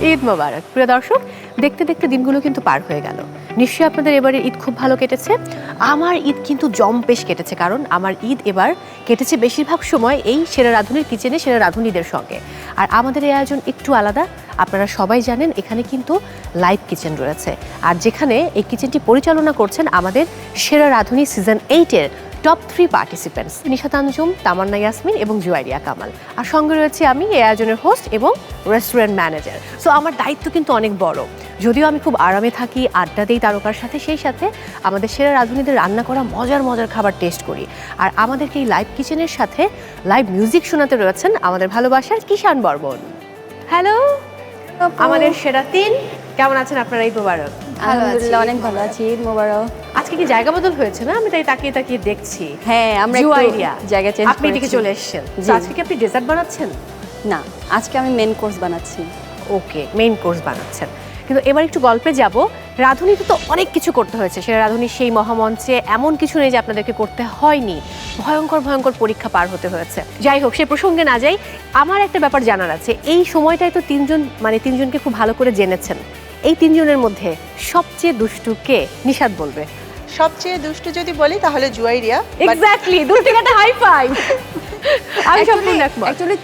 ঈদ মোবারক। প্রিয় দর্শক, দেখতে দেখতে দিনগুলো কিন্তু পার হয়ে গেল। নিশ্চয়ই আপনাদের এবারে ঈদ খুব ভালো কেটেছে। আমার ঈদ কিন্তু জম্পেশ কেটেছে, কারণ আমার ঈদ এবার কেটেছে বেশিরভাগ সময় এই সেরা রাঁধুনির কিচেনে সেরা রাঁধুনিদের সঙ্গে। আর আমাদের এই আয়োজন একটু আলাদা। আপনারা সবাই জানেন এখানে কিন্তু লাইভ কিচেন রয়েছে, আর যেখানে এই কিচেনটি পরিচালনা করছেন আমাদের সেরা রাঁধুনি সিজন 8-এর টপ 3 পার্টিসিপেন্টস নিশাত আঞ্জুম, তামান্না ইয়াসমিন এবং জুয়াইরিয়া কামাল। আর সঙ্গে রয়েছে আমি, এই আয়োজনের হোস্ট এবং রেস্টুরেন্ট ম্যানেজার। সো আমার দায়িত্ব কিন্তু অনেক বড়। যদিও আমি খুব আরামে থাকি, আড্ডা দিই তারকার সাথে, সেই সাথে আমাদের সেরা রাঁধুনিদের রান্না করা মজার মজার খাবার টেস্ট করি। আর আমাদেরকে এই লাইভ কিচেনের সাথে লাইভ মিউজিক শোনাতে রয়েছেন আমাদের ভালোবাসার কিষান বর্মন। হ্যালো আমাদের সেরা 3, কেমন আছেন আপনারা? ঈদ মোবারক। আলহামদুলিল্লাহ অনেক ভালো আছি, ঈদ মোবারক। আজকে কি জায়গা বদল হয়েছে না? আমি তাই তাকিয়ে তাকিয়ে দেখছি। হ্যাঁ, আমরা জুয়াইরিয়া জায়গা চেঞ্জ আপনি এদিকে চলে এসেছেন। আজকে কি আপনি ডেজার্ট বানাচ্ছেন? না, আজকে আমি মেন কোর্স বানাচ্ছি। ওকে, মেইন কোর্স বানাচ্ছেন। কিন্তু এবার একটু গল্পে যাব। রাঁধুনিতে তো অনেক কিছু করতে হয়েছে। সেরা রাঁধুনির সেই মহামঞ্চে এমন কিছু নেই যে আপনাদেরকে করতে হয়নি। ভয়ঙ্কর ভয়ঙ্কর পরীক্ষা পার হতে হয়েছে। যাই হোক, সে প্রসঙ্গে না যাই, আমার একটা ব্যাপার জানার আছে। এই সময়টায় তো তিনজনকে খুব ভালো করে জেনেছেন। এই 3 জনের মধ্যে সবচেয়ে দুষ্টু কে? নিশাত বলবে। সবচেয়ে দুষ্টু যদি বলি তাহলে জুয়াইরিয়া। এক্স্যাক্টলি, দুটো একটা হাই ফাইভ। আমি সম্পূর্ণ একমত। অ্যাকচুয়ালি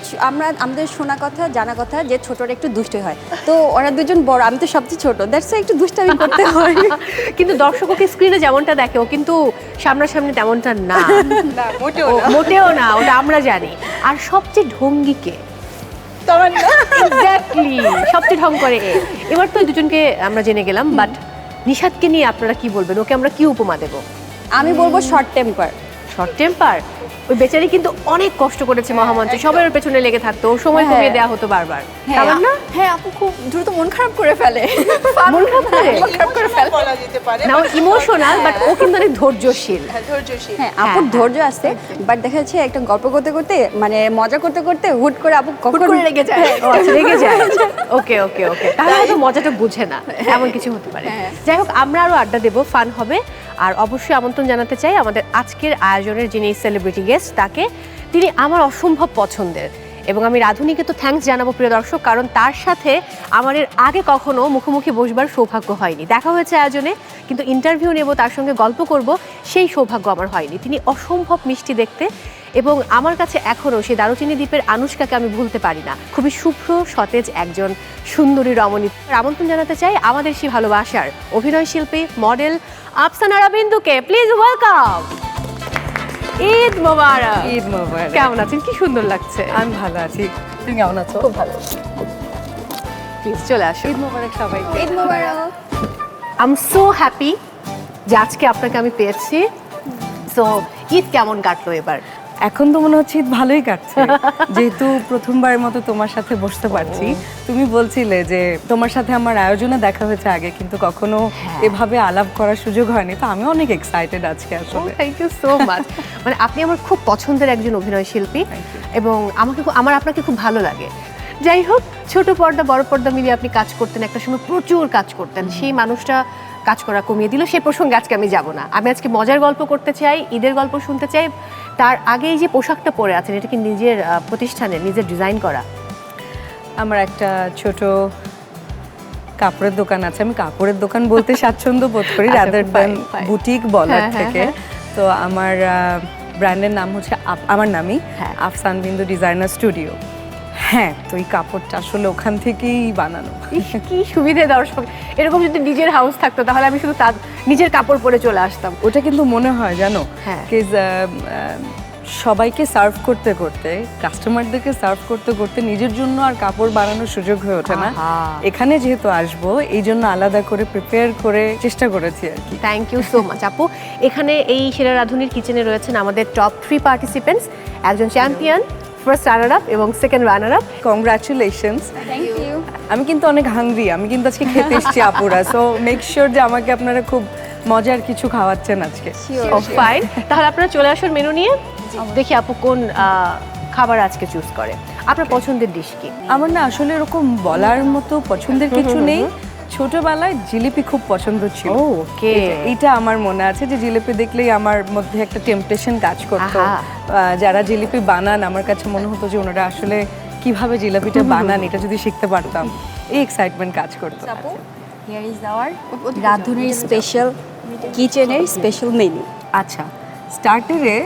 আমাদের শোনা কথা, জানা কথা যে ছোটরা একটু দুষ্ট হয়, তো ওরা দুজন বড়, আমি তো সবচেয়ে ছোট, দ্যাটস একটু দুষ্টামি করতে হয়। কিন্তু দর্শক ওকে স্ক্রিনে যেমনটা দেখে, ও কিন্তু সামনাসামনি তেমনটা না। না, মোটেও না। মোটেও না, ওটা আমরা জানি। আর সবচেয়ে ঢঙ্গি কে? তামান্না। এক্স্যাক্টলি, সবচেয়ে ঢং করে এ। এবার তো এই দুজনকে আমরা জেনে গেলাম, বাট নিশাতকে নিয়ে আপনারা কি বলবেন? ওকে আমরা কি উপমা দেব? আমি বলবো শর্ট টেম্পার। Short temper. ওই বেচারি কিন্তু অনেক কষ্ট করেছে মহামঞ্চে, সবার ওর পেছনে লেগে থাকতো, ওর সময় কমিয়ে দেওয়া হতো বারবার। কারণ না, হ্যাঁ, আপু খুব দ্রুত মন খারাপ করে ফেলে। মন খারাপ করে? মন খারাপ করে ফেলে বলা যেতে পারে। না, ও ইমোশনাল, বাট ও কিন্তু অনেক ধৈর্যশীল। হ্যাঁ, ধৈর্যশীল। হ্যাঁ, আপুর ধৈর্য আছে, বাট দেখা যাচ্ছে একটা গল্প করতে করতে, মানে মজা করতে করতে হুট করে আপু কখন রেগে যায়। ও আচ্ছা, রেগে যায়। ওকে ওকে ওকে, তাহলে হয়তো মজাটা বুঝে না, এমন কিছু হতে পারে। যাই হোক, আমরা আরো আড্ডা দেবো, ফান হবে। আর অবশ্যই আমন্ত্রণ জানাতে চাই আমাদের আজকের আয়োজনের যিনি সেলিব্রিটি গেস্ট, তাকে। তিনি আমার অসম্ভব পছন্দের, এবং আমি রাঁধুনিকে তো থ্যাঙ্কস জানাবো প্রিয় দর্শক, কারণ তার সাথে আমার এর আগে কখনো মুখোমুখি বসবার সৌভাগ্য হয়নি। দেখা হয়েছে আয়োজনে, কিন্তু ইন্টারভিউ নেব, তার সঙ্গে গল্প করব, সেই সৌভাগ্য আমার হয়নি। তিনি অসম্ভব মিষ্টি দেখতে, এবং আমার কাছে এখনও সেই দারুচিনি দ্বীপের আনুশকাকে আমি ভুলতে পারি না। খুবই শুভ্র সতেজ একজন সুন্দরী রমণী। আমন্ত্রণ জানাতে চাই আমাদের সেই ভালোবাসার অভিনয় শিল্পী, মডেল আফসানা বিন্দুকে। Please welcome. ঈদ মোবারক। ঈদ মোবারক। কেমন আছেন? কি সুন্দর লাগছে। আমি ভালো আছি, তুমি কেমন আছো? খুব ভালো। প্লিজ চলে আসো। ঈদ মোবারক সবাইকে। ঈদ মোবারক। আই এম সো হ্যাপি যে আজকে আপনাকে আমি পেয়েছি। সো ঈদ কেমন কাটলো এবার? এখন তো মনে হচ্ছে ঈদ ভালোই কাটছে, যেহেতু প্রথমবারের মতো তোমার সাথে বসতে পারছি। তুমি বলছিলে যে তোমার সাথে আমার আয়োজনে দেখা হয়েছে আগে, কিন্তু কখনো এভাবে আলাপ করার সুযোগ হয়নি, তো আমি অনেক এক্সাইটেড আজকে আসলে। Thank you so much. মানে আপনি আমার খুব পছন্দের একজন অভিনয় শিল্পী, এবং আমার আপনাকে খুব ভালো লাগে। যাই হোক, ছোট পর্দা বড় পর্দা মিলিয়ে আপনি কাজ করতেন, একটা সময় প্রচুর কাজ করতেন। সেই মানুষটা কাজ করা কমিয়ে দিল, সেই প্রসঙ্গে আজকে আমি যাব না। আমি আজকে মজার গল্প করতে চাই, ঈদের গল্প শুনতে চাই। তার আগে এই যে পোশাকটা পরে আছেন, এটা কি নিজের প্রতিষ্ঠানে নিজের ডিজাইন করা? আমার একটা ছোট কাপড়ের দোকান আছে, আমি কাপড়ের দোকান বলতে স্বাচ্ছন্দ্য বোধ করি, আচ্ছা, রাদার দ্যান fine. বুটিক বলার হ্যাঁ, থেকে। তো আমার ব্র্যান্ডের নাম হচ্ছে আমার নামই আফসান বিন্দু ডিজাইনার স্টুডিও। হ্যাঁ, তো এই কাপড়টা আসলে ওখান থেকেই বানানো। ইস, কি সুবিধে দর্শক! এরকম যদি নিজের হাউস থাকতো তাহলে আমি শুধু তার নিজের কাপড় পরে চলে আসতাম। ওটা কিন্তু মনে হয় জানো, হ্যাঁ। সবাইকে সার্ভ করতে করতে, কাস্টমারদেরকে সার্ভ করতে করতে নিজের জন্য আর কাপড় বানানোর সুযোগ হয়ে ওঠে না। আহা। এখানে যেহেতু আসবো, এই জন্য আলাদা করে প্রিপেয়ার করে চেষ্টা করেছি আর কি। থ্যাংক ইউ সো মাচ আপু। এখানে এই সেরা রাঁধুনির কিচেনে রয়েছেন আমাদের টপ 3 পার্টিসিপেন্টস, একজন চ্যাম্পিয়ন, ফার্স্ট রানার আপ এবং second runner up. Congratulations. Thank you. আমি কিন্তু অনেক হাংরি, আমি কিন্তু আজকে খেতে এসেছি আপুরা, সো মেক শিওর যে আমাকে আপনারা খুব মজার কিছু খাওয়াচ্ছেন আজকে। ফাইন, তাহলে আপনারা চলে আসুন মেনু নিয়ে। দেখি আপু কোন খাবার আজকে চুজ করে। আপনার পছন্দের ডিশ কি? আমার না আসলে এরকম বলার মতো পছন্দের কিছু নেই। ছোটবেলায় জিলিপি খুব পছন্দ ছিল। ওকে, এইটা আমার মনে আছে যে জিলিপি দেখলেই আমার মধ্যে একটা টেম্পটেশন কাজ করতো। আহা। যারা জিলিপি বানান আমার কাছে মনে হতো যে ওনারা আসলে কি কিভাবে জিলাপিটা বানান এটা যদি শিখতে পারতাম, এই এক্সাইটমেন্ট কাজ করতো। আপু হিয়ার ইজ আওয়ার রাঁধুনির স্পেশাল কিচেনের স্পেশাল মেনু। আচ্ছা, স্টার্টারে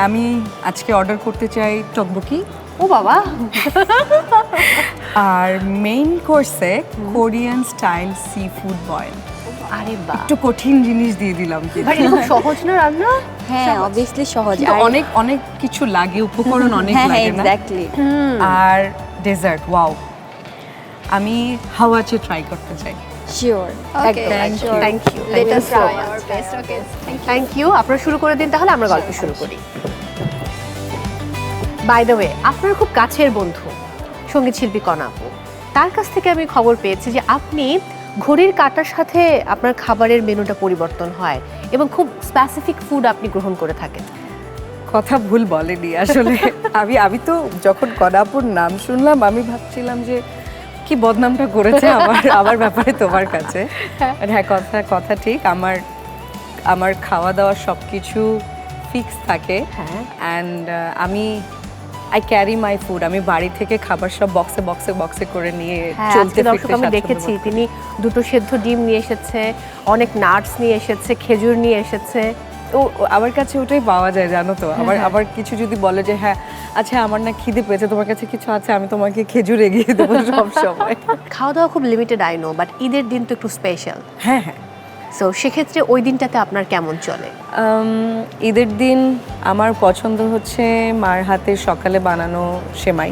আমি আজকে অর্ডার করতে চাই টকবকি, ও বাবা, আর মেইন কোর্সে Korean style sea food boil. আরে বাহ, একটু কঠিন জিনিস দিয়ে দিলাম কি, ভাই এটা খুব সহজ না রান্না? হ্যাঁ অবভিয়াসলি সহজ, কিন্তু আর- অনেক অনেক কিছু লাগে, উপকরণ অনেক হ্যাঁ হ্যাঁ লাগে না? এক্স্যাক্টলি। আর ডেজার্ট, ওয়াও, আমি হাওয়াচে ট্রাই করতে চাই। Sure, Thank you. Thank you. Let Thank us you so try much. Our best. Okay thank you. আপনারা শুরু করে দিন তাহলে, আমরা গল্প শুরু করি। বাই দ্য ওয়ে, আপনার খুব কাছের বন্ধু সঙ্গীত শিল্পী কণা আপু, তার কাছ থেকে আমি খবর পেয়েছি যে আপনি ঘড়ির কাঁটার সাথে আপনার খাবারের মেনুটা পরিবর্তন হয় এবং খুব স্পেসিফিক ফুড আপনি গ্রহণ করে থাকেন। কথা ভুল বলেনি আসলে। আমি তো যখন কণাপুর নাম শুনলাম আমি ভাবছিলাম যে কি বদনামটা করেছে আমার ব্যাপারে তোমার কাছে। আর হ্যাঁ, কথা ঠিক, আমার খাওয়া দাওয়া সব কিছু ফিক্স থাকে। হ্যাঁ। And I carry my food, আমি বাড়ি থেকে খাবার সব বক্সে করে নিয়ে হ্যাঁ, চলতে আজকে দর্শক ফিরতে আমি স্বাচ্ছন্দ্য দেখেছি বোধ করি। তিনি 2টো সেদ্ধ ডিম নিয়ে এসেছে, অনেক নাটস নিয়ে এসেছে, খেজুর নিয়ে এসেছে। আমার কাছে ওটাই পাওয়া যায়, জানো তো। আবার কিছু যদি বলে যে হ্যাঁ আচ্ছা আমার না খিদে পেয়েছে, তোমার কাছে কিছু আছে, আমি তোমাকে খেজুর এগিয়ে দেবো সব সময়। খাওয়া দাওয়া খুব লিমিটেড আই নো, বাট ঈদের দিন তো একটু স্পেশাল। হ্যাঁ হ্যাঁ, সো সেক্ষেত্রে ওই দিনটাতে আপনার কেমন চলে? ঈদের দিন আমার পছন্দ হচ্ছে মার হাতের সকালে বানানো সেমাই,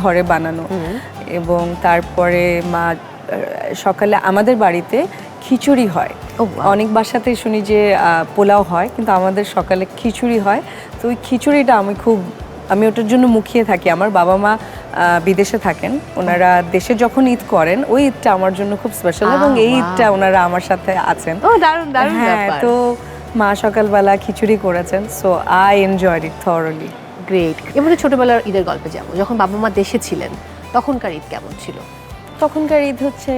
ঘরে বানানো, এবং তারপরে মা সকালে আমাদের বাড়িতে খিচুড়ি হয়। Oh, wow. অনেক বাসাতেই শুনি যে পোলাও হয়, কিন্তু আমাদের সকালে খিচুড়ি হয়। তো ওই খিচুড়িটা আমি ওটার জন্য মুখিয়ে থাকি। আমার বাবা মা বিদেশে থাকেন, ওনারা দেশে যখন ঈদ করেন ওই ঈদটা আমার জন্য খুব স্পেশাল, এবং এই wow. ঈদটা ওনারা আমার সাথে আছেন। ও দারুণ দারুণ হ্যাঁ, ব্যাপার। তো মা সকালবেলা খিচুড়ি করেছেন, so I enjoyed it thoroughly. Great. এবারে ছোটবেলার ঈদের গল্পে যাবো। যখন বাবা মা দেশে ছিলেন তখনকার ঈদ কেমন ছিল? তখনকার ঈদ হচ্ছে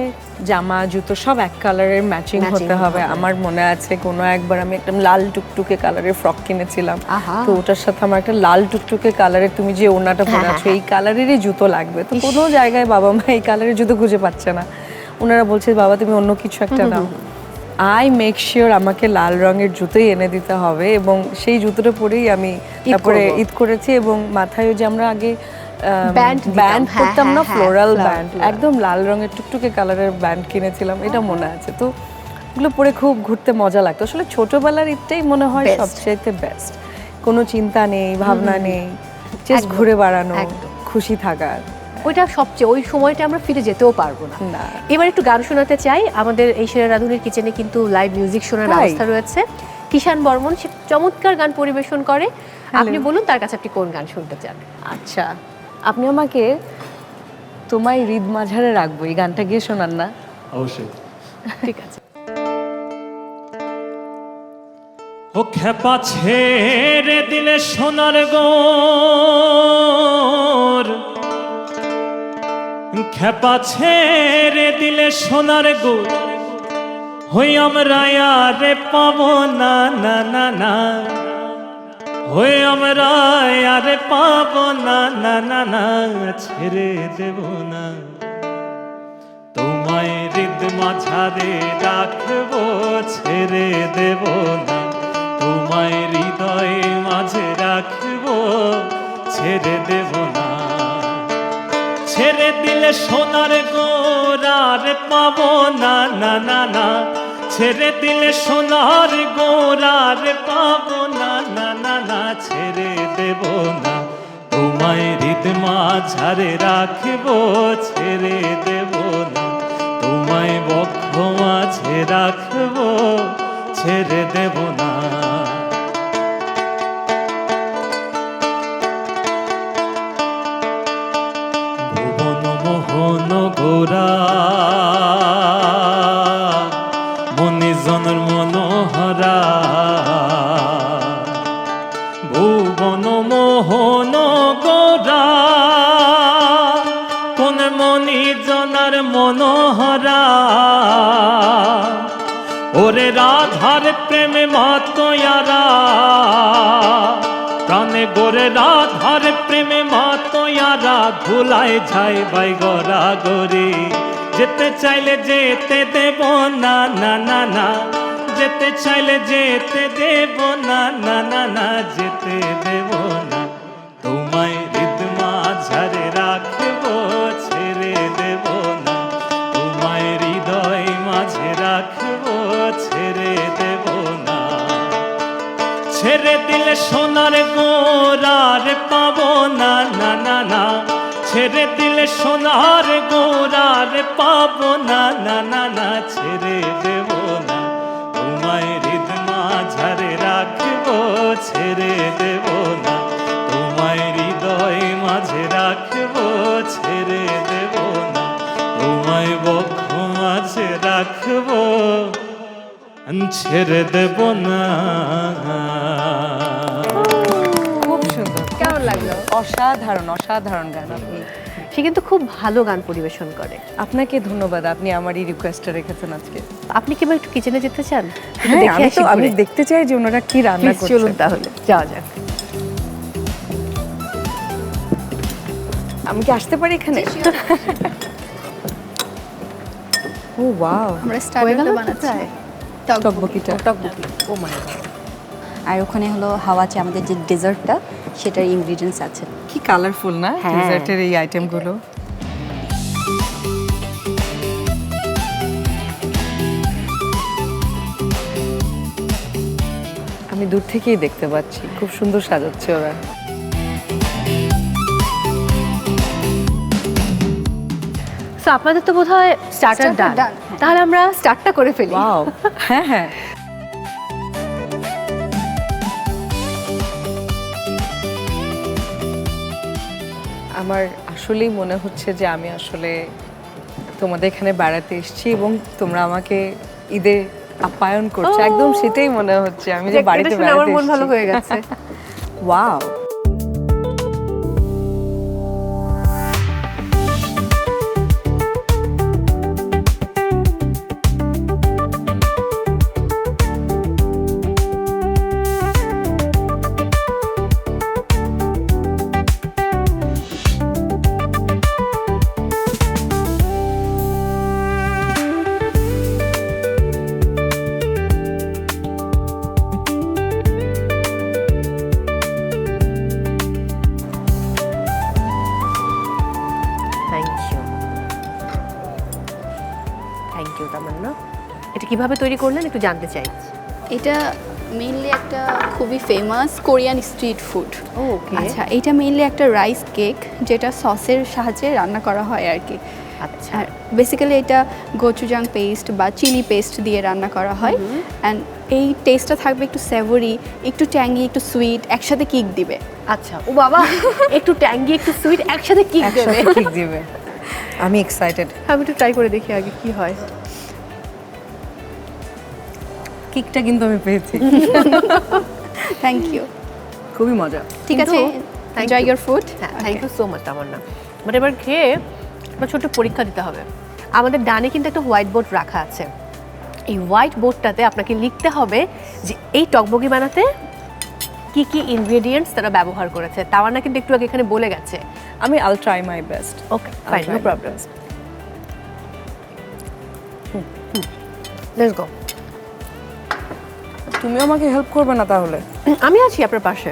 জামা জুতো সব এক কালারের ম্যাচিং Matching হতে হবে। হবে। আমার মনে আছে কোনো একবার আমি একটা লাল টুকটুকে কালারের ফ্রক কিনেছিলাম, আহা। তো ওটার সাথে আমার একটা লাল টুকটুকে কালারের, তুমি যে ওড়নাটা পরে হ্যাঁ, আছো এই কালারেরই জুতো লাগবে। তো কোনো জায়গায় বাবা মা এই কালারের জুতো খুঁজে পাচ্ছে না, ওনারা বলছে বাবা তুমি অন্য কিছু একটা নাও। আই মেক শিওর আমাকে লাল রঙের জুতোই এনে দিতে হবে, এবং সেই জুতোটা পরেই আমি তারপরে করবো। ঈদ করেছি। এবং মাথায় যে আমরা আগে Band দিতাম, ব্যান্ড হ্যাঁ, করতাম না, হ্যাঁ, ফ্লোরাল floral, ব্যান্ড, floral। একদম লাল রঙের টুকটুকে কালারের ব্যান্ড কিনেছিলাম, এটা মনে আছে। তো এগুলো পরে খুব ঘুরতে মজা লাগতো। আসলে ছোটবেলার ঈদটাই মনে হয় Best. সবচেয়ে বেস্ট, কোনো চিন্তা নেই, ভাবনা নেই, জাস্ট একদম, ঘুরে বেড়ানো, একদম। খুশি থাকার। ওইটা সবচেয়ে, ওই সময়টা আমরা ফিরে যেতেও পারবো না। না। এবার একটু গান শোনাতে চাই। আমাদের এই সেরা রাধুনির কিচেনে কিন্তু লাইভ মিউজিক শোনার তাই? ব্যবস্থা রয়েছে। কিষান বর্মন সে চমৎকার গান পরিবেশন করে। আপনি বলুন তার কাছে আপনি কোন গান শুনতে চান? আচ্ছা, আপনি আমাকে তোমায় হৃদ মাঝারে রাখবো এই গানটা গিয়ে শোনান না? অবশ্যই। ঠিক আছে। ও খেপা ছেড়ে দিলে সোনার গোর, খেপা ছেড়ে দিলে সোনার গোর, হই আমরা আরে পাবো না না না না, হই আমরা আরে পাবো না না না না, ছেড়ে দেব না তোমায় হৃদ মাঝারে রাখবো, ছেড়ে দেব না তোমায় হৃদয় মাঝে রাখবো, ছেড়ে দেব না। ছেড়ে দিলে সোনার গোরার পাবো না না না না, ছেড়ে দিলে সোনার গোরার পাবো না না না না, ছেড়ে দেব না তোমায় হৃদ মাঝারে রাখবো, ছেড়ে দেব না তোমায় বক্ষ মাঝে রাখবো, ছেড়ে দেব না। ভুবন মোহন গোরা মনিজনের মনোহরা, ভুবন মোহন গোরা কোন মনিজনার মনোহরা, ওরে রাধার প্রেমে মাতয়ারা, প্রাণে গোরে রাধার প্রেমে মাতয়ারা, ধুলায় যাই বাই গড়াগড়ি যেতে চাইলে যেতে দেব না না না না যেতে চাইলে যেতে দেব না না না না যেতে দেব না তোমায় হৃদ মাঝারে রাখবো ছেড়ে দেব না তোমায় হৃদয় মাঝে রাখবো ছেড়ে দেব না ছেড়ে দিলে সোনার গোরার পাবো না না না না ছেড়ে দিলে সোনার গোরার পাবো না না না না ছেড়ে দেব না তোমায় হৃদ মাঝারে রাখবো ছেড়ে দেব না তোমায় হৃদয় মাঝে রাখবো ছেড়ে দেব না তোমায় বক্ষ মাঝে রাখবো ছেড়ে দেব না খুব সুন্দর, কেমন লাগলো? অসাধারণ অসাধারণ গান আপনি। সে কিন্তু খুব ভালো গান পরিবেশন করে। আপনাকে ধন্যবাদ, আপনি আমার এই রিকোয়েস্টটা রেখেছেন আজকে। আপনি কি এবার একটু কিচেনে যেতে চান? একটু হ্যাঁ, দেখে আসি আমি ঘুরে। দেখতে চাই যে ওনারা কি রান্না Please, করছেন। চলুন তাহলে যাওয়া যাক। আমি কি আসতে পারি এখানে? ও ওয়াও, আমরা হয়ে স্টার্টারটা গেল বানাচ্ছি প্রায়? টকবকিটা। টকবকি। ও মাই গড। আর ওখানে হলো হাওয়াচে আমাদের যে ডেজার্টটা সেটার ইনগ্রিডিয়েন্টস আছে। কি কালারফুল না হ্যাঁ। ডেজার্টের এই আইটেমগুলো। আমি দূর থেকেই দেখতে পাচ্ছি, খুব সুন্দর সাজাচ্ছে ওরা। সো আপনাদের তো বোধহয় স্টার্টার Starter ডান। done, হ্যাঁ। তাহলে আমরা স্টার্টটা করে ফেলি। ওয়াও, হ্যাঁ হ্যাঁ। আমার আসলেই মনে হচ্ছে যে আমি আসলে তোমাদের এখানে বেড়াতে এসেছি এবং তোমরা আমাকে ঈদে আপ্যায়ন করছো, একদম সেটাই মনে হচ্ছে। আমি যে যাক, বাড়িতে এটা শুনে বেড়াতে আমার মন ভালো এসেছি। হয়ে গেছে। Wow, thank you. Thank you Tamanna. এটা কিভাবে তৈরি করলেন একটু জানতে চাই। এটা মেইনলি একটা খুবই ফেমাস কোরিয়ান স্ট্রিট ফুড। ওকে। আচ্ছা, এটা মেইনলি একটা রাইস কেক যেটা সসের সাহায্যে রান্না করা হয় আর কি। আচ্ছা। আর বেসিক্যালি এটা গোচুজাং পেস্ট বা চিলি পেস্ট দিয়ে রান্না করা হয় অ্যান্ড এই টেস্টটা থাকবে একটু স্যাভরি, একটু ট্যাঙ্গি, একটু সুইট, একসাথে কিক দিবে। আচ্ছা, ও বাবা, একটু ট্যাঙ্গি একটু সুইট একসাথে কি দেবে? একসাথে ঠিক দিবে। আমি এক্সাইটেড। আমি একটু ট্রাই করে দেখি আগে কি হয়। কেকটা কিন্তু আমি পেয়েছি, থ্যাংক ইউ। খুবই মজা। ঠিক কিন্তু আছে, thank enjoy you. Your food. হ্যাঁ, thank you so much Tamanna. But এবার খেয়ে একটা ছোট্ট পরীক্ষা দিতে হবে। আমাদের ডানে কিন্তু একটা হোয়াইট বোর্ড রাখা আছে। এই হোয়াইট বোর্ডটাতে আপনাকে লিখতে হবে যে এই টকবগি বানাতে কি কি ইনগ্রেডিয়েন্টস তারা ব্যবহার করেছে। তামান্না কিন্তু একটু আগে এখানে বলে গেছে। আমি I'll try my best. Okay, fine, no problem. Let's go. তুমি আমাকে হেল্প করবে না তাহলে? আমি আছি আপনার পাশে,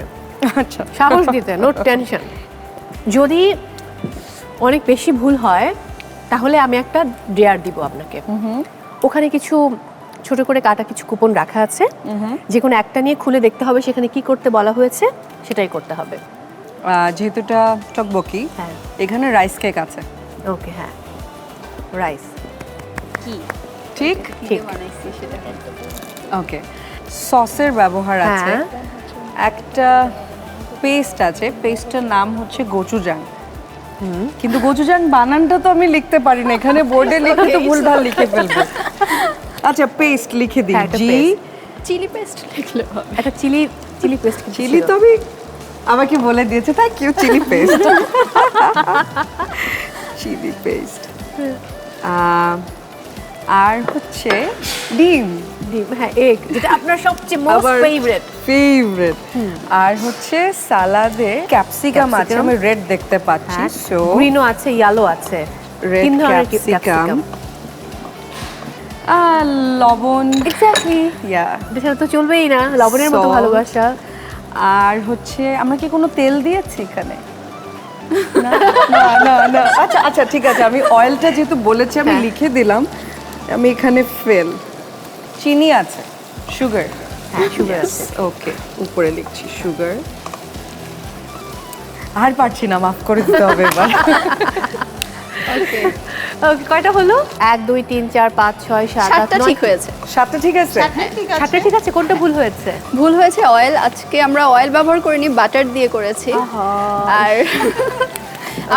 আচ্ছা, সাহস দিতে, নো টেনশন। যদি অনেক বেশি ভুল হয় তাহলে আমি একটা ডেয়ার দিব আপনাকে। ওখানে কিছু ছোট করে কাটা কিছু কুপন রাখা আছে, যে কোনো একটা নিয়ে খুলে দেখতে হবে সেখানে কি করতে বলা হয়েছে, সেটাই করতে হবে। যেহেতু এটা টকবকি, হ্যাঁ। এখানে রাইস কেক আছে। ওকে, হ্যাঁ, রাইস। কি ঠিক, ঠিক। বানাইছি সেটা। ওকে। সসের ব্যবহার আছে, হ্যাঁ। একটা পেস্ট আছে, পেস্টটার নাম হচ্ছে গোচুজাং। কিন্তু গোচুজাং বানানটা তো আমি লিখতে পারি না, এখানে বোর্ডে লিখে তো ভুলভাল লিখে ফেলবো। আচ্ছা, পেস্ট লিখে দিই। হ্যাঁ, একটা জি, paste। চিলি পেস্ট লিখলে হবে। একটা চিলি পেস্ট। চিলি তো আমি আমাকে বলে দিয়েছে, thank you. Chili paste, chili paste. আর হচ্ছে ডিম। হ্যাঁ, এগ, যেটা আপনার সবচেয়ে মোস্ট আবার- ফেভারিট। ফেভারিট। আর হচ্ছে সালাদে ক্যাপসিকাম আছে, Capsicum? আমি রেড দেখতে পাচ্ছি, হ্যাঁ সো গ্রিনও আছে, ইয়েলো আছে, রেড তিন ধরনের ক্যাপসিকাম, লবণ, এক্স্যাক্টলি। ইয়া, এছাড়া তো চলবেই না, লবণের মতো Salt. ভালোবাসা। আর হচ্ছে আমরা কি কোনো তেল দিয়েছি এখানে? না না না না, আচ্ছা আচ্ছা ঠিক আছে, আমি অয়েলটা যেহেতু বলেছি আমি হ্যাঁ। লিখে দিলাম, আমি এখানে ফেল। চিনি আছে, সুগার, হ্যাঁ সুগার আছে। ওকে, উপরে লিখছি সুগার। আর পারছি না, মাফ করে দিতে হবে এবার। ওকে, কয়টা হলো? 1 2 3 4 5 6 7 8 সাতটা 9 ঠিক হয়েছে। সাতটা ঠিক আছে? ঠিক আছে। সাতটা ঠিক আছে, কোনটা ভুল হয়েছে? ভুল হয়েছে অয়েল, আজকে আমরা অয়েল ব্যবহার করিনি, বাটার দিয়ে করেছি। আর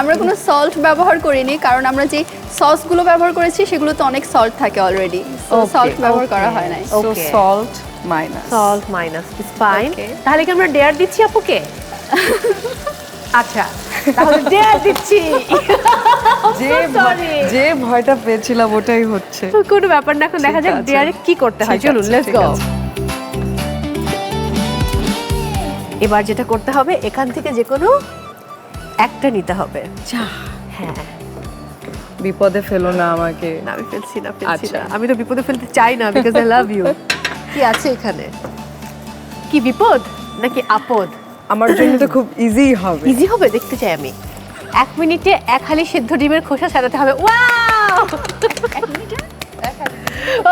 আমরা কোনো সল্ট ব্যবহার করিনি, কারণ আমরা যে সসগুলো ব্যবহার করেছি সেগুলোতে অনেক সল্ট থাকে অলরেডি, Okay, সল্ট ব্যবহার করা হয় নাই। So Okay. Salt minus. Salt minus is fine. Okay. তাহলে কি আমরা ডেয়ার দিচ্ছি আপুকে? আচ্ছা, তাহলে ডেয়ার দিচ্ছি। যে ভয়টা পেয়েছিলাম ওটাই হচ্ছে। কোনো ব্যাপার না, এখন দেখা ঠিক যাক আছে। ডেয়ারে কি করতে হয়। ঠিক চলুন আছে, লেটস ঠিক গো। আছে। এবার যেটা করতে হবে, এখান থেকে যে কোনো একটা নিতে হবে। হ্যাঁ, বিপদে ফেলো না আমাকে। না আমি ফেলছি না, ফেলছি আচ্ছা। না। আমি তো বিপদে ফেলতে চাই না, বিকজ আই লাভ ইউ। কি আছে এখানে? কি বিপদ নাকি আপদ? আমার জন্য তো খুব ইজি হবে। ইজি হবে, দেখতে চাই আমি। 1 মিনিটে 1 হালি সেদ্ধ ডিমের খোসা ছাড়াতে হবে। ওয়াও!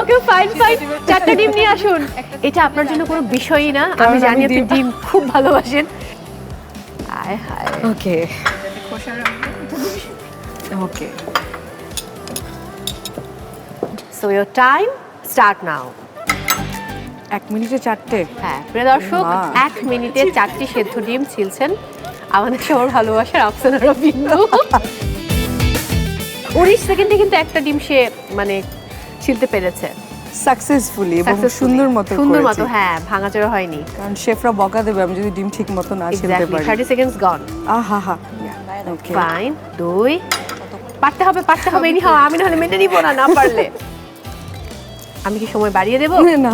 ওকে ফাইন ফাইন, 4টা ডিম নিয়ে আসুন। এটা আপনার জন্য কোনো বিষয়ই না, আমি কারণ জানি আমি আপনি ডিম খুব ভালোবাসেন। আয় হায়। Okay okay, so your time start now. 1 মিনিটে 4টে। হ্যাঁ প্রিয় দর্শক, মা। 1 মিনিটে 4টি সেদ্ধ ডিম ছিলছেন আমাদের সবার ভালোবাসার আফসানারা বিন্দু। 19 সেকেন্ডে কিন্তু একটা ডিম সে মানে ছিলতে পেরেছে সাকসেসফুলি এবং Successfully। সুন্দর মতো সুন্দর করেছি। মতো, হ্যাঁ ভাঙাচোরা হয়নি। কারণ শেফরা বকা দেবে আমি যদি ডিম ঠিক মতো না ছিলতে এক্স্যাক্টলি, পারি। 30 সেকেন্ডস গন। আহা হা, ওকে। ফাইন, 2 পারতে হবে পারতে হবে, এনি হাও আমি নাহলে মেনে নিব না, না পারলে। আমি কি সময় বাড়িয়ে দেব? না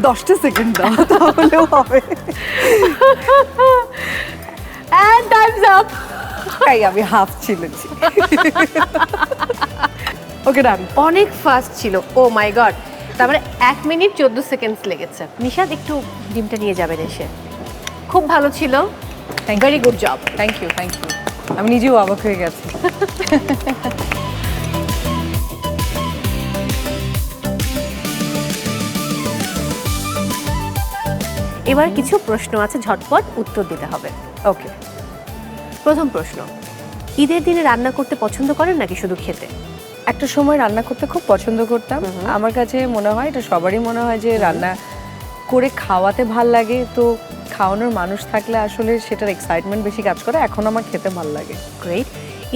10টা সেকেন্ড দাও তাহলেও হবে। And time's up. তাই আমি হাফ ছিলেছি। ওকে ডান। অনেক ফাস্ট ছিল, ও মাই গড। তারপরে 1 মিনিট 14 সেকেন্ডস লেগেছে। নিশাদ একটু ডিমটা নিয়ে যাবেন এসে। খুব ভালো ছিল, very good job. Thank you thank you, আমি নিজেও অবাক হয়ে গেছি। এবার কিছু প্রশ্ন আছে, ঝটপট উত্তর দিতে হবে। ওকে, প্রথম প্রশ্ন, ঈদের দিনে রান্না করতে পছন্দ করেন নাকি শুধু খেতে? একটা সময় রান্না করতে খুব পছন্দ করতাম। আমার কাছে মনে হয়, এটা সবারই মনে হয় যে রান্না করে খাওয়াতে ভাল লাগে, তো খাওয়ানোর মানুষ থাকলে আসলে সেটার এক্সাইটমেন্ট বেশি কাজ করে। এখন আমার খেতে ভাল লাগে। গ্রেট।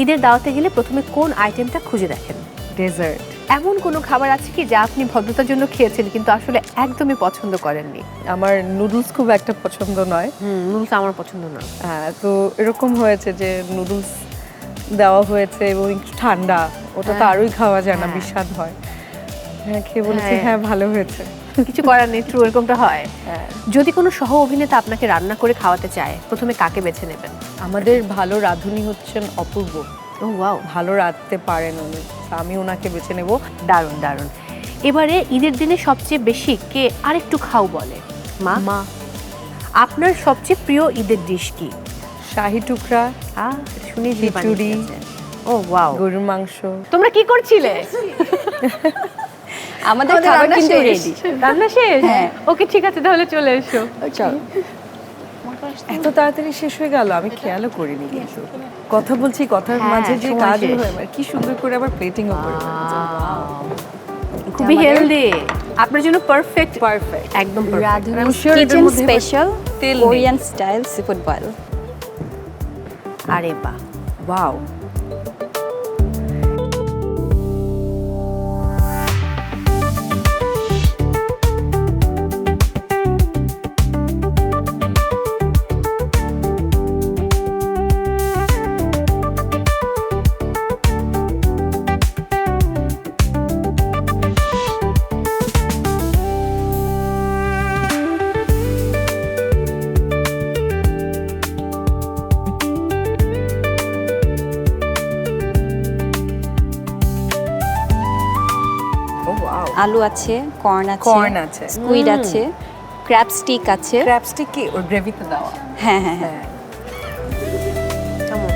ঈদের দাওয়াতে গেলে প্রথমে কোন আইটেমটা খুঁজে দেখেন? ডেজার্ট। এমন কোনো খাবার আছে কি যা আপনি ভদ্রতার জন্য খেয়েছেন কিন্তু আসলে একদমই পছন্দ করেননি? আমার নুডলস খুব একটা পছন্দ নয়। নুডলস আমার পছন্দ না। হ্যাঁ, তো এরকম হয়েছে যে নুডলস দেওয়া হয়েছে এবং একটু ঠান্ডা, ওটা তো হ্যাঁ। আরোই খাওয়া যায় না, হ্যাঁ। বিস্বাদ হয়। হ্যাঁ, খেয়ে বলেছি হ্যাঁ। হ্যাঁ ভালো হয়েছে। কিছু করার নেই, ট্রু, এরকমটা হয়। হ্যাঁ। যদি কোনো সহ অভিনেতা আপনাকে রান্না করে খাওয়াতে চায়, প্রথমে কাকে বেছে নেবেন? আমাদের ভালো রাঁধুনি হচ্ছেন অপূর্ব, ও ওয়াও, ভালো রাঁধতে পারেন উনি, তো আমি ওনাকে বেছে নেব। দারুণ দারুণ। এবারে ঈদের দিনে সবচেয়ে বেশি কে আরেকটু খাও বলে? মা। মা। আপনার সবচেয়ে প্রিয় ঈদের ডিশ কি? শাহি টুকরা, শুনি খিচুড়ি। ও ওয়াও। গরুর মাংস। তোমরা কি করছিলে? আমাদের খাবার রান্না কিন্তু শেষ। রেডি। রান্না শেষ? হ্যাঁ। ওকে ঠিক আছে, তাহলে চলে এসো। চলো। এত তাড়াতাড়ি শেষ হয়ে গেল, আমি খেয়ালও করিনি কিন্তু। কথা বলছি, কথার হ্যাঁ, মাঝে যে সময় কাজ শেষ। হয়ে কি সুন্দর করে আবার প্লেটিংও করে ফেলেছে। খুবই আমাদের- হেলদি, আপনার জন্য পারফেক্ট। পারফেক্ট। একদম perfect। রাধুনি I'm sure এটার কিচেন মধ্যে এবার স্পেশাল তেল নেই। Korean style seafood boil. আরে বাহ, ওয়াও। আলু আছে, কর্ন আছে, Corn আছে। স্কুইড আছে, ক্র্যাব স্টিক আছে। ক্র্যাবস্টিক কি ওর গ্রেভিতে দেওয়া? হ্যাঁ হ্যাঁ হ্যাঁ। কেমন?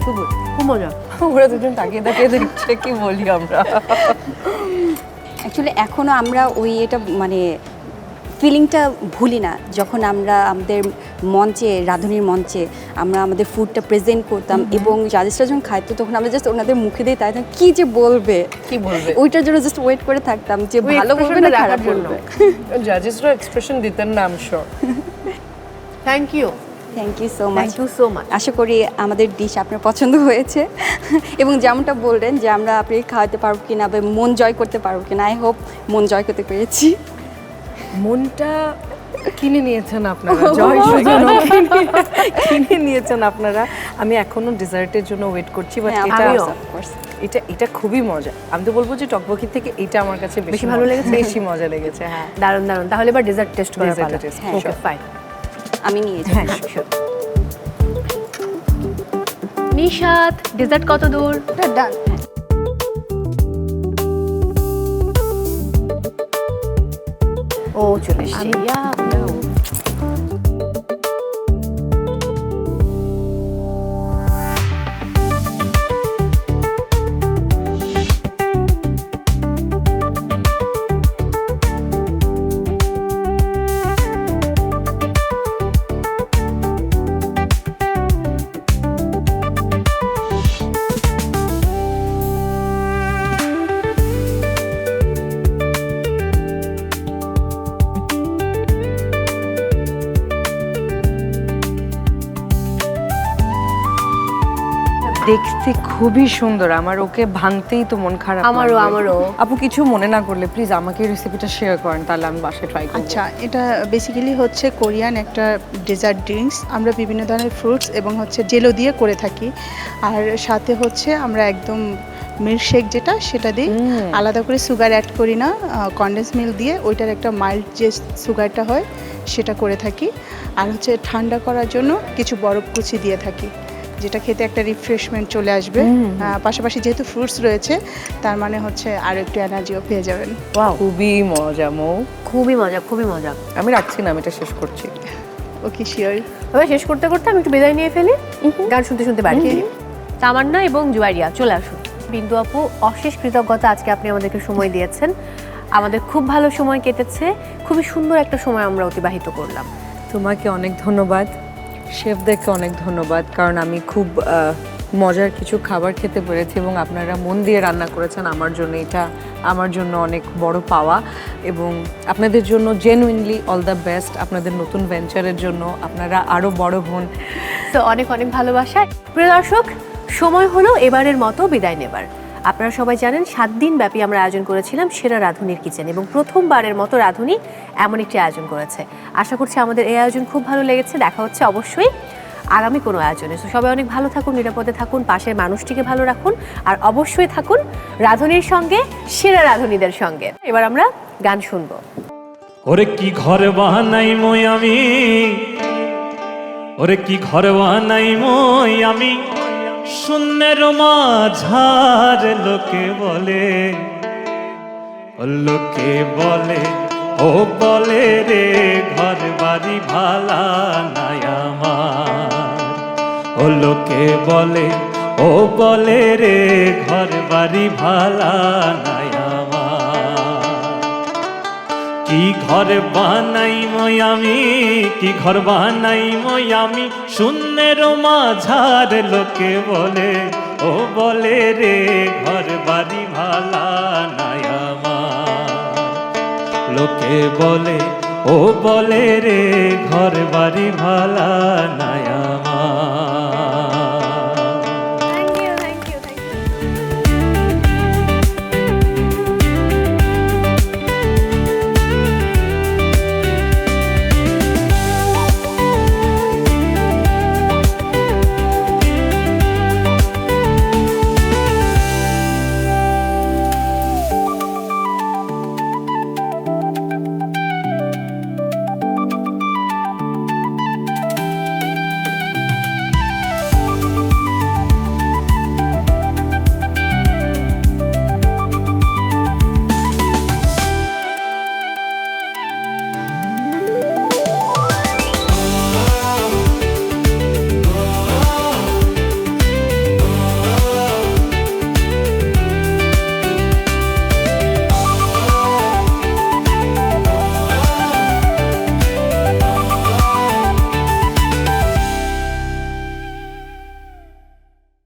খুব খুব মজা। ওরা দুজন তাকিয়ে তাকিয়ে দেখছে, কি বলি আমরা। অ্যাকচুয়ালি এখনও আমরা ওই এটা মানে ফিলিংটা ভুলি না, যখন আমরা আমাদের মঞ্চে, রাঁধুনির মঞ্চে আমরা আমাদের ফুডটা প্রেজেন্ট করতাম এবং জাজেসরা যখন খাইতো তখন আমরা জাস্ট ওনাদের মুখে দিয়ে তাই কি যে বলবে, কি বলবে? ওইটার জন্য জাস্ট ওয়েট করে থাকতাম যে ওই ভালো বলবে না expressionটা খারাপ দেখার জন্য। বলবে। জাজেসরা এক্সপ্রেশন দিতেন না, I am sure. Thank you, thank you so much. Thank you so much. আশা করি আমাদের ডিশ আপনার পছন্দ হয়েছে এবং যেমনটা বললেন যে আমরা আপনি খাওয়াতে পারবো কিনা বা মন জয় করতে পারবো কিনা, আই হোপ মন জয় করতে পেরেছি। মনটা কিনে নিয়েছেন আপনারা, জয় সুজন কিনে নিয়েছেন আপনারা। আমি এখনো ডেজার্টের জন্য ওয়েট করছি, বাট হ্যাঁ, এটা আমিও, of course। এটা খুবই মজা। আমি তো বলবো যে টকবকির থেকে এটা আমার কাছে বেশি ভালো লেগেছে? বেশি মজা লেগেছে। হ্যাঁ, দারুণ দারুণ। তাহলে এবার ডেজার্ট টেস্ট করার Dessert পালা। taste, হ্যাঁ, ওকে ফাইন। আমি নিয়েছি। হ্যাঁ, sure. নিশাত, ডেজার্ট কত দূর? ডান। ও চলে এসেছি। দেখতে খুবই সুন্দর। আমার ওকে ভাঙতেই তো মন খারাপ। আমারও, লাগবে। আমারও। আপু কিছু মনে না করলে প্লিজ আমাকে রেসিপিটা শেয়ার করেন, তাহলে আমি বাসায় ট্রাই করব। আচ্ছা, এটা বেসিক্যালি হচ্ছে কোরিয়ান একটা ডেজার্ট ড্রিঙ্কস। আমরা বিভিন্ন ধরনের ফ্রুটস এবং হচ্ছে জেলো দিয়ে করে থাকি, আর সাথে হচ্ছে আমরা একদম মিল্কশেক যেটা সেটা দিই, আলাদা করে সুগার অ্যাড করি না, কনডেন্স মিল্ক দিয়ে ওইটার একটা মাইল্ড যে সুগারটা হয় সেটা করে থাকি। আর হচ্ছে ঠান্ডা করার জন্য কিছু বরফ কুচি দিয়ে থাকি, যেটা খেতে একটা রিফ্রেশমেন্ট চলে আসবে। পাশাপাশি যেহেতু ফ্রুটস রয়েছে তার মানে হচ্ছে আরও একটু এনার্জিও পেয়ে যাবেন। ওয়াও, খুবই মজা মৌ। খুবই মজা, খুবই মজা। আমি রাখছি না, আমি এটা শেষ করছি। ওকে, শিওর। তবে শেষ করতে করতে আমি একটু বিদায় নিয়ে ফেলি, গান শুনতে শুনতে বাড়ি ফিরি। তামান্না এবং জুয়ারিয়া চলে আসুন। বিন্দু আপু, অশেষ কৃতজ্ঞতা, আজকে আপনি আমাদেরকে সময় দিয়েছেন। আমাদের খুব ভালো সময় কেটেছে, খুবই সুন্দর একটা সময় আমরা অতিবাহিত করলাম। তোমাকে অনেক ধন্যবাদ, শেফদেরকে অনেক ধন্যবাদ, কারণ আমি খুব মজার কিছু খাবার খেতে পেরেছি এবং আপনারা মন দিয়ে রান্না করেছেন আমার জন্য। এটা আমার জন্য অনেক বড় পাওয়া এবং আপনাদের জন্য জেনুইনলি অল দ্য বেস্ট। আপনাদের নতুন ভেঞ্চারের জন্য আপনারা আরও বড় হন। তো অনেক অনেক ভালোবাসা। প্রিয় দর্শক, সময় হলো এবারের মতো বিদায় নেবার। আপনারা সবাই জানেন 7 দিন ব্যাপী আমরা আয়োজন করেছিলাম সেরা রাঁধুনির কিচেন, এবং প্রথমবারের মতো রাঁধুনি এমন একটি আয়োজন করেছে। আশা করছি আমাদের এই আয়োজন খুব ভালো লেগেছে। দেখা হচ্ছে অবশ্যই আগামী কোনো আয়োজনে। তো সবাই অনেক ভালো থাকুন, নিরাপদে থাকুন, পাশের মানুষটিকে ভালো রাখুন, আর অবশ্যই থাকুন রাঁধুনির সঙ্গে, সেরা রাঁধুনিদের সঙ্গে। এবার আমরা গান শুনবো। ওরে কি ঘর বানাই মই আমি, ওরে কি ঘর বানাই মই আমি, শূন্যের মাঝার লোকে বলে, ও লোকে বলে, ও বলে রে ঘর বাড়ি ভালা নাই আমার, ও লোকে বলে, ও বলে রে ঘর বাড়ি ভালা নাই আমার। কি ঘর বানাই মই আমি, কি ঘর বানাই মই আমি, শূন্যের মাঝার লোকে বলে, ও বলে রে ঘর বাড়ি ভালা নাই আমার, লোকে বলে, ও বলে রে ঘর বাড়ি ভালা নাই।